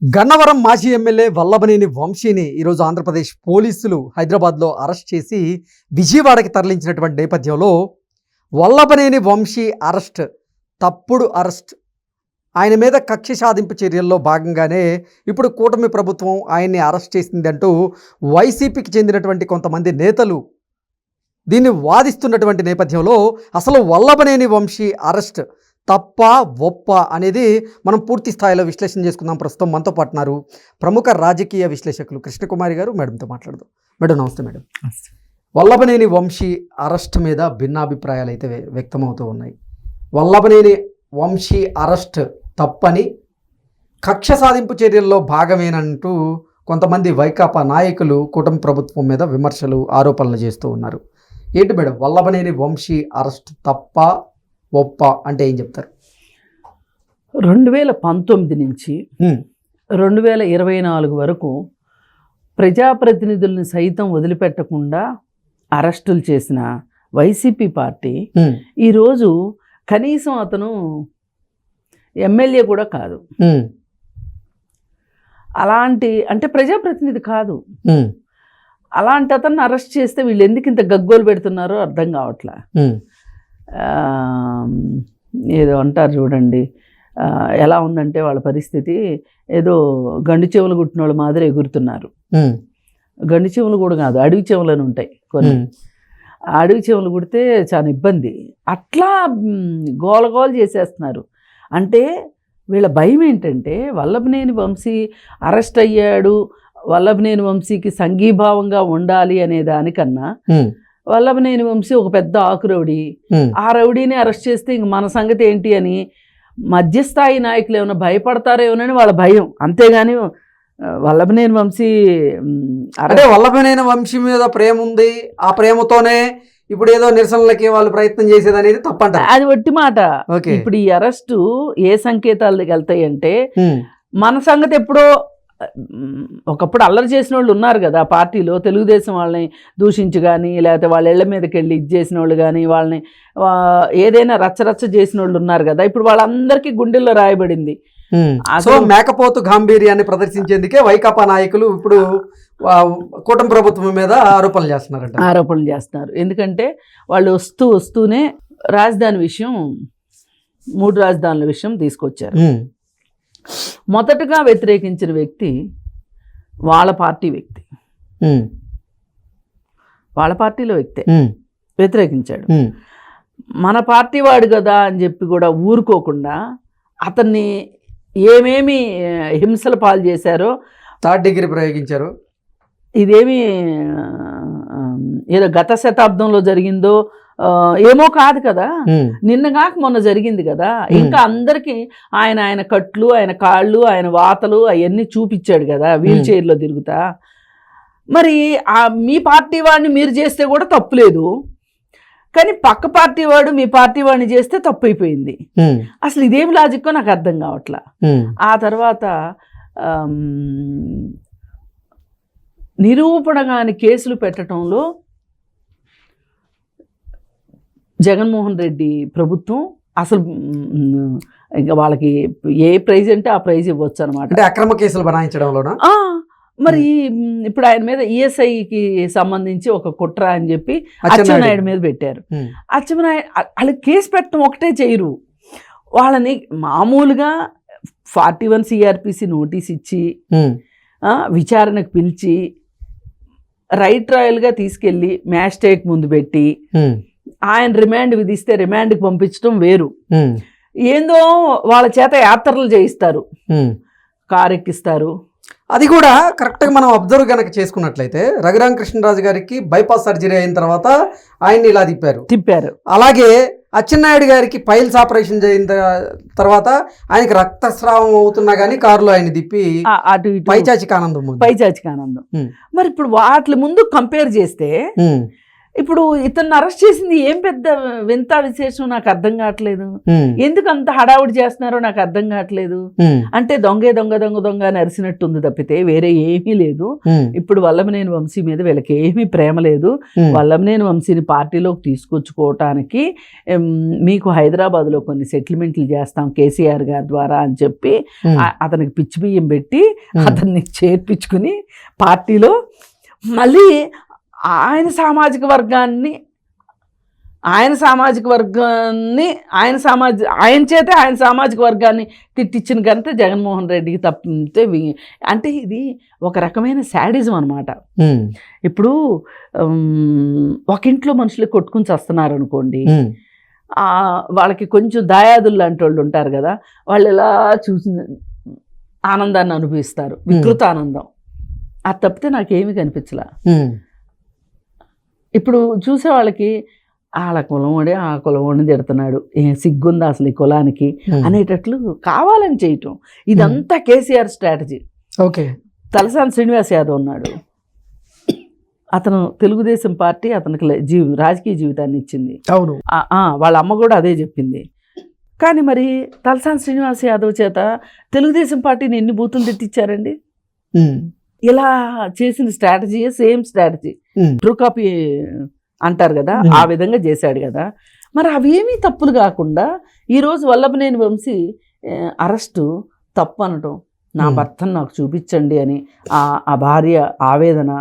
గన్నవరం మాజీ ఎమ్మెల్యే వల్లభనేని వంశీని ఈరోజు ఆంధ్రప్రదేశ్ పోలీసులు హైదరాబాద్లో అరెస్ట్ చేసి విజయవాడకి తరలించినటువంటి నేపథ్యంలో వల్లభనేని వంశీ అరెస్ట్ తప్పుడు అరెస్ట్. ఆయన మీద కక్ష సాధింపు చర్యల్లో భాగంగానే ఇప్పుడు కూటమి ప్రభుత్వం ఆయన్ని అరెస్ట్ చేసిందంటూ వైసీపీకి చెందినటువంటి కొంతమంది నేతలు దీన్ని వాదిస్తున్నటువంటి నేపథ్యంలో అసలు వల్లభనేని వంశీ అరెస్ట్ తప్ప ఒప్ప అనేది మనం పూర్తి స్థాయిలో విశ్లేషణ చేసుకుందాం. ప్రస్తుతం మనతో పాటున్నారు ప్రముఖ రాజకీయ విశ్లేషకులు కృష్ణకుమారి గారు. మేడంతో మాట్లాడదాం. మేడం నమస్తే. మేడం, వల్లభనేని వంశీ అరెస్ట్ మీద భిన్నాభిప్రాయాలు అయితే వ్యక్తమవుతూ ఉన్నాయి. వల్లభనేని వంశీ అరెస్ట్ తప్పని, కక్ష సాధింపు చర్యల్లో భాగమేనంటూ కొంతమంది వైకాపా నాయకులు కూటమి ప్రభుత్వం మీద విమర్శలు, ఆరోపణలు చేస్తూ ఉన్నారు. ఏంటి మేడం, వల్లభనేని వంశీ అరెస్ట్ తప్ప ఒప్ప అంటే ఏం చెప్తారు? 2019 నుంచి 2024 వరకు ప్రజాప్రతినిధుల్ని సైతం వదిలిపెట్టకుండా అరెస్టులు చేసిన వైసీపీ పార్టీ ఈరోజు కనీసం అతను ఎమ్మెల్యే కూడా కాదు, అలాంటి అంటే ప్రజాప్రతినిధి కాదు, అలాంటి అతన్ని అరెస్ట్ చేస్తే వీళ్ళు ఎందుకు ఇంత గగ్గోలు పెడుతున్నారో అర్థం కావట్లా. ఏదో అంటారు చూడండి, ఎలా ఉందంటే వాళ్ళ పరిస్థితి ఏదో గండు చెవులు కుట్టిన వాళ్ళ మాదిరి ఎగురుతున్నారు. గండు చెవులు కూడా కాదు, అడవి చెవులని ఉంటాయి కొన్ని, అడవి చెవులు కుడితే చాలా ఇబ్బంది. అట్లా గోలగోలు చేసేస్తున్నారు. అంటే వీళ్ళ భయం ఏంటంటే వల్లభనేని వంశీ అరెస్ట్ అయ్యాడు, వల్లభనేని వంశీకి సంఘీభావంగా ఉండాలి అనే దానికన్నా వల్లభనేని వంశీ ఒక పెద్ద ఆకు రౌడీ, ఆ రౌడీని అరెస్ట్ చేస్తే ఇంక మన సంగతి ఏంటి అని మధ్యస్థాయి నాయకులు ఏమైనా భయపడతారేమోనని వాళ్ళ భయం. అంతేగాని వల్లభనేని వంశీ అంటే వల్లభనేని వంశీ మీద ప్రేమ ఉంది, ఆ ప్రేమతోనే ఇప్పుడు ఏదో నిరసనలకి వాళ్ళు ప్రయత్నం చేసేది అనేది తప్పంట. అది ఒట్టి మాట. ఇప్పుడు ఈ అరెస్టు ఏ సంకేతాలకు వెళ్తాయి అంటే మన సంగతి ఎప్పుడో ఒకప్పుడు అల్లరి చేసిన వాళ్ళు ఉన్నారు కదా పార్టీలో, తెలుగుదేశం వాళ్ళని దూషించి కానీ లేకపోతే వాళ్ళ ఇళ్ల మీదకి వెళ్ళి ఇది చేసిన వాళ్ళు కానీ వాళ్ళని ఏదైనా రచ్చరచ్చ చేసిన వాళ్ళు ఉన్నారు కదా. ఇప్పుడు వాళ్ళందరికీ గుండెల్లో రాయబడింది. సో మేకపోతు గాంభీర్యాన్ని ప్రదర్శించేందుకే వైకాపా నాయకులు ఇప్పుడు కూటమి ప్రభుత్వం మీద ఆరోపణలు చేస్తున్నారు. ఎందుకంటే వాళ్ళు వస్తూనే రాజధాని విషయం, 3 రాజధానుల విషయం తీసుకొచ్చారు. మొదటగా వ్యతిరేకించిన వ్యక్తి వాళ్ళ పార్టీ వ్యక్తి, వాళ్ళ పార్టీలో వ్యక్తే వ్యతిరేకించాడు. మన పార్టీ వాడు కదా అని చెప్పి కూడా ఊరుకోకుండా అతన్ని ఏమేమి హింసల పాలు చేశారో, 3rd డిగ్రీ ప్రయోగించారు. ఇదేమి ఏదో గత శతాబ్దంలో జరిగిందో ఏమో కాదు కదా, నిన్నగాక మొన్న జరిగింది కదా. ఇంకా అందరికీ ఆయన కట్లు, ఆయన కాళ్ళు, ఆయన వాతలు అవన్నీ చూపించాడు కదా వీల్ చైర్లో తిరుగుతా. మరి మీ పార్టీ వాడిని మీరు చేస్తే కూడా తప్పులేదు, కానీ పక్క పార్టీ వాడు మీ పార్టీ వాడిని చేస్తే తప్పు అయిపోయింది. అసలు ఇదేం లాజిక్కో నాకు అర్థం కావట్లా. ఆ తర్వాత నిరూపణగాని కేసులు పెట్టడంలో జగన్మోహన్ రెడ్డి ప్రభుత్వం అసలు ఇంకా వాళ్ళకి ఏ ప్రైజ్ అంటే ఆ ప్రైజ్ ఇవ్వచ్చు అనమాట. అంటే అక్రమ కేసులు బనాయించడంలోనా? మరి ఇప్పుడు ఆయన మీద ఈఎస్ఐకి సంబంధించి ఒక కుట్ర అని చెప్పి అచ్చెన్నాయుడు మీద పెట్టారు. అచ్చెన్నాయుడు వాళ్ళకి కేసు పెట్టడం ఒకటే చేయరు, వాళ్ళని మామూలుగా 41 CRPC నోటీస్ ఇచ్చి విచారణకు పిలిచి రైట్ రాయల్గా తీసుకెళ్ళి మ్యాజిస్ట్రేట్ ముందు పెట్టి ఆయన రిమాండ్ విధిస్తే రిమాండ్కి పంపించడం వేరు. ఏందో వాళ్ళ చేత యాత్రలు చేయిస్తారు, కారు ఎక్కిస్తారు. అది కూడా కరెక్ట్గా మనం అబ్జర్వ్ కనుక చేసుకున్నట్లయితే రఘురామకృష్ణరాజు గారికి బైపాస్ సర్జరీ అయిన తర్వాత ఆయన్ని ఇలా తిప్పారు. అలాగే అచ్చెన్నాయుడు గారికి పైల్స్ ఆపరేషన్ అయిన తర్వాత ఆయనకి రక్తస్రావం అవుతున్నా కానీ కారులో ఆయన తిప్పి అటు పైచాచిక ఆనందం. మరి ఇప్పుడు వాటి ముందు కంపేర్ చేస్తే ఇప్పుడు ఇతన్ని అరెస్ట్ చేసింది ఏం పెద్ద వింత విశేషం నాకు అర్థం కావట్లేదు. ఎందుకు అంత హడావుడి చేస్తున్నారో నాకు అర్థం కావట్లేదు. అంటే దొంగ దొంగ దొంగ దొంగ అని అరిసినట్టుంది తప్పితే వేరే ఏమీ లేదు. ఇప్పుడు వల్లభనేని వంశీ మీద వీళ్ళకి ఏమీ ప్రేమ లేదు. వల్లభనేని వంశీని పార్టీలోకి తీసుకొచ్చుకోవటానికి మీకు హైదరాబాద్లో కొన్ని సెటిల్మెంట్లు చేస్తాం కేసీఆర్ గారి ద్వారా అని చెప్పి అతనికి పిచ్చి బియ్యం పెట్టి అతన్ని చేర్పించుకుని పార్టీలో మళ్ళీ ఆయన సామాజిక వర్గాన్ని ఆయన చేతే ఆయన సామాజిక వర్గాన్ని తిట్టించిన ఘనత జగన్మోహన్ రెడ్డికి తప్పితే అంటే ఇది ఒక రకమైన శాడిజం అనమాట. ఇప్పుడు ఒక ఇంట్లో మనుషులు కొట్టుకుని వస్తున్నారు అనుకోండి, వాళ్ళకి కొంచెం దాయాదులు లాంటి వాళ్ళు ఉంటారు కదా, వాళ్ళు ఎలా చూసి ఆనందాన్ని అనుభవిస్తారు, వికృత ఆనందం. అది తప్పితే నాకేమీ కనిపించలా. ఇప్పుడు చూసే వాళ్ళకి వాళ్ళ కులం వాడే ఆ కులం వాడిని తిడుతున్నాడు, సిగ్గుందా అసలు ఈ కులానికి అనేటట్లు కావాలని చేయటం, ఇదంతా కేసీఆర్ స్ట్రాటజీ. ఓకే. తలసాని శ్రీనివాస్ యాదవ్ ఉన్నాడు, అతను తెలుగుదేశం పార్టీ అతనికి రాజకీయ జీవితాన్ని ఇచ్చింది. అవును, వాళ్ళ అమ్మ కూడా అదే చెప్పింది. కానీ మరి తలసాని శ్రీనివాస్ యాదవ్ చేత తెలుగుదేశం పార్టీని ఎన్ని బూతులు తిట్టించారండి. ఇలా చేసిన strategy same strategy, true copy అంటారు కదా, ఆ విధంగా చేశాడు కదా. మరి అవేమీ తప్పులు కాకుండా ఈరోజు వల్లభనేని వంశీ అరెస్టు తప్పు అనటం, నా భర్తను నాకు చూపించండి అని ఆ భార్య ఆవేదన,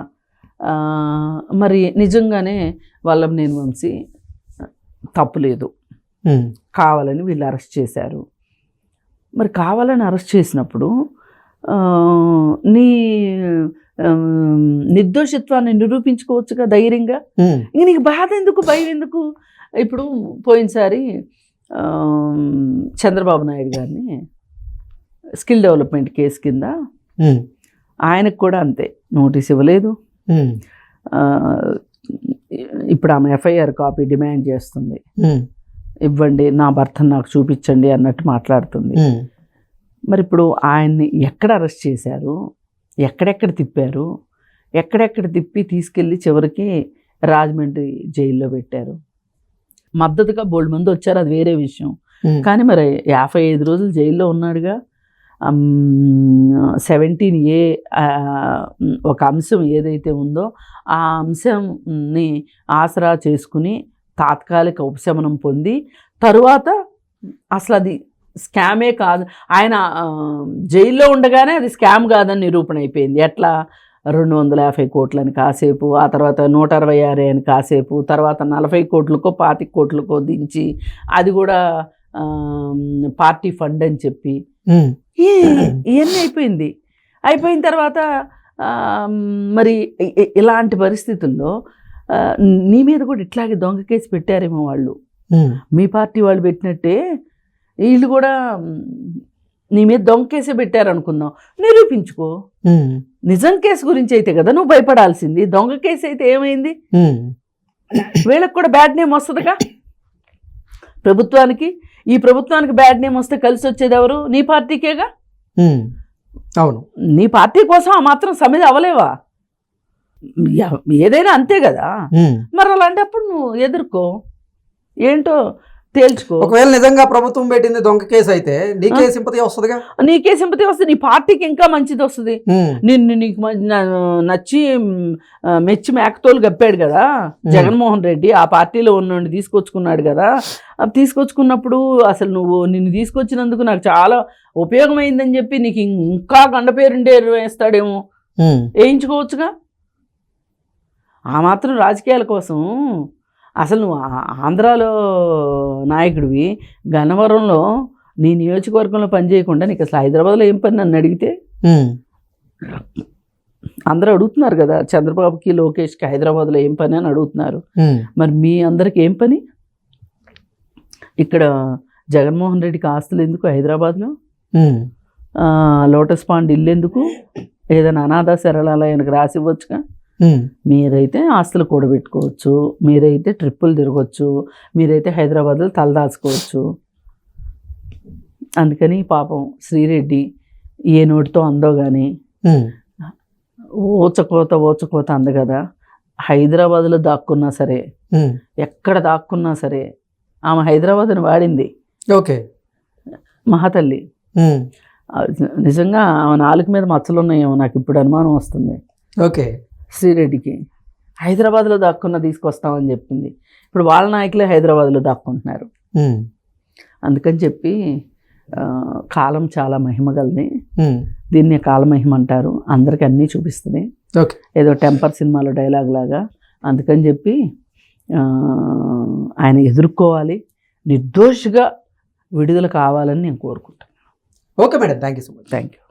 మరి నిజంగానే వల్లభనేని వంశీ తప్పులేదు, కావాలని వీళ్ళు అరెస్ట్ చేశారు. మరి కావాలని అరెస్ట్ చేసినప్పుడు నీ నిర్దోషిత్వాన్ని నిరూపించుకోవచ్చుగా ధైర్యంగా. ఇంక నీకు బాధ ఎందుకు, భయం ఎందుకు? ఇప్పుడు పోయినసారి చంద్రబాబు నాయుడు గారిని స్కిల్ డెవలప్మెంట్ కేసు కింద ఆయనకు కూడా అంతే నోటీస్ ఇవ్వలేదు. ఇప్పుడు ఆమె ఎఫ్ఐఆర్ కాపీ డిమాండ్ చేస్తుంది, ఇవ్వండి నా భర్తను నాకు చూపించండి అన్నట్టు మాట్లాడుతుంది. మరి ఇప్పుడు ఆయన్ని ఎక్కడ అరెస్ట్ చేశారు, ఎక్కడెక్కడ తిప్పారు, ఎక్కడెక్కడ తిప్పి తీసుకెళ్ళి చివరికి రాజమండ్రి జైల్లో పెట్టారు. మద్దతుగా బోల్డ్ మంది వచ్చారు, అది వేరే విషయం. కానీ మరి 55 రోజులు జైల్లో ఉన్నాడుగా. 17A ఒక అంశం ఏదైతే ఉందో ఆ అంశంని ఆసరా చేసుకుని తాత్కాలిక ఉపశమనం పొంది తరువాత అసలు అది స్కామే కాదు, ఆయన జైల్లో ఉండగానే అది స్కామ్ కాదని నిరూపణ అయిపోయింది. ఎట్లా 250 కోట్లని కాసేపు, ఆ తర్వాత 166 అని కాసేపు, తర్వాత 40 కోట్లకో 25 కోట్లకో దించి అది కూడా పార్టీ ఫండ్ అని చెప్పి ఇవన్నీ అయిపోయింది. అయిపోయిన తర్వాత మరి ఇలాంటి పరిస్థితుల్లో నీ మీద కూడా ఇట్లాగే దొంగ కేసు పెట్టారేమో వాళ్ళు, మీ పార్టీ వాళ్ళు పెట్టినట్టే వీళ్ళు కూడా నీ మీద దొంగ కేసే పెట్టారనుకుందాం, నిరూపించుకో. నిజం కేసు గురించి అయితే కదా నువ్వు భయపడాల్సింది, దొంగ కేసు అయితే ఏమైంది? వీళ్ళకి కూడా బ్యాడ్ నేమ్ వస్తుందిగా ప్రభుత్వానికి. ఈ ప్రభుత్వానికి బ్యాడ్ నేమ్ వస్తే కలిసి వచ్చేది ఎవరు? నీ పార్టీకేగా. అవును, నీ పార్టీ కోసం ఆ మాత్రం సమిధి అవ్వలేవా? ఏదైనా అంతే కదా. మరి అలాంటప్పుడు నువ్వు ఎదుర్కో, ఏంటో తేల్చుకో. ఒకవేళ నిజంగా ప్రభుత్వం పెట్టింది దొంగ కేసు అయితే నీకే సింపతి వస్తుందిగా. నీకే సింపతి వస్తుంది, నీ పార్టీకి ఇంకా మంచిది వస్తుంది. నీకు నచ్చి మెచ్చి మేకతోలు గప్పాడు కదా జగన్మోహన్ రెడ్డి, ఆ పార్టీలో ఉన్నోడిని తీసుకొచ్చుకున్నాడు కదా. తీసుకొచ్చుకున్నప్పుడు అసలు నిన్ను తీసుకొచ్చినందుకు నాకు చాలా ఉపయోగమైందని చెప్పి నీకు ఇంకా గండ పేరుండే వేస్తాడేమో, వేయించుకోవచ్చుగా. ఆ మాత్రం రాజకీయాల కోసం అసలు నువ్వు ఆంధ్రాలో నాయకుడివి, గన్నవరంలో నీ నియోజకవర్గంలో పనిచేయకుండా నీకు అసలు హైదరాబాద్లో ఏం పని నన్ను అడిగితే? అందరూ అడుగుతున్నారు కదా చంద్రబాబుకి లోకేష్కి హైదరాబాద్లో ఏం పని అని అడుగుతున్నారు. మరి మీ అందరికి ఏం పని? ఇక్కడ జగన్మోహన్ రెడ్డికి ఆస్తులు ఎందుకు హైదరాబాద్లో? లోటస్ పాండ్ ఇల్లు ఎందుకు? ఏదైనా అనాథ శరణాలయానికి రాసి ఇవ్వచ్చుగా. మీరైతే ఆస్తులు కూడబెట్టుకోవచ్చు, మీరైతే ట్రిప్పులు తిరగచ్చు, మీరైతే హైదరాబాద్లో తలదాచుకోవచ్చు. అందుకని పాపం శ్రీరెడ్డి ఏ నోటితో అందో కానీ ఓచకోత అంది కదా, హైదరాబాద్లో దాక్కున్నా సరే, ఎక్కడ దాక్కున్నా సరే, ఆమె హైదరాబాద్ని వాడింది. ఓకే. మహాతల్లి నిజంగా ఆమె నాలుక మీద మచ్చలు ఉన్నాయేమో, నాకు ఇప్పుడు అనుమానం వస్తుంది. ఓకే. శ్రీరెడ్డికి హైదరాబాద్లో దాక్కున్నా తీసుకొస్తామని చెప్పింది. ఇప్పుడు వాళ్ళ నాయకులే హైదరాబాద్లో దాక్కుంటున్నారు. అందుకని చెప్పి కాలం చాలా మహిమగలది. దీన్ని కాలమహిమ అంటారు. అందరికి అన్నీ చూపిస్తుంది. ఏదో టెంపర్ సినిమాలో డైలాగ్ లాగా. అందుకని చెప్పి ఆయన ఎదుర్కోవాలి, నిర్దోషిగా విడుదల కావాలని నేను కోరుకుంటాను. Okay madam, thank you so much. Thank you.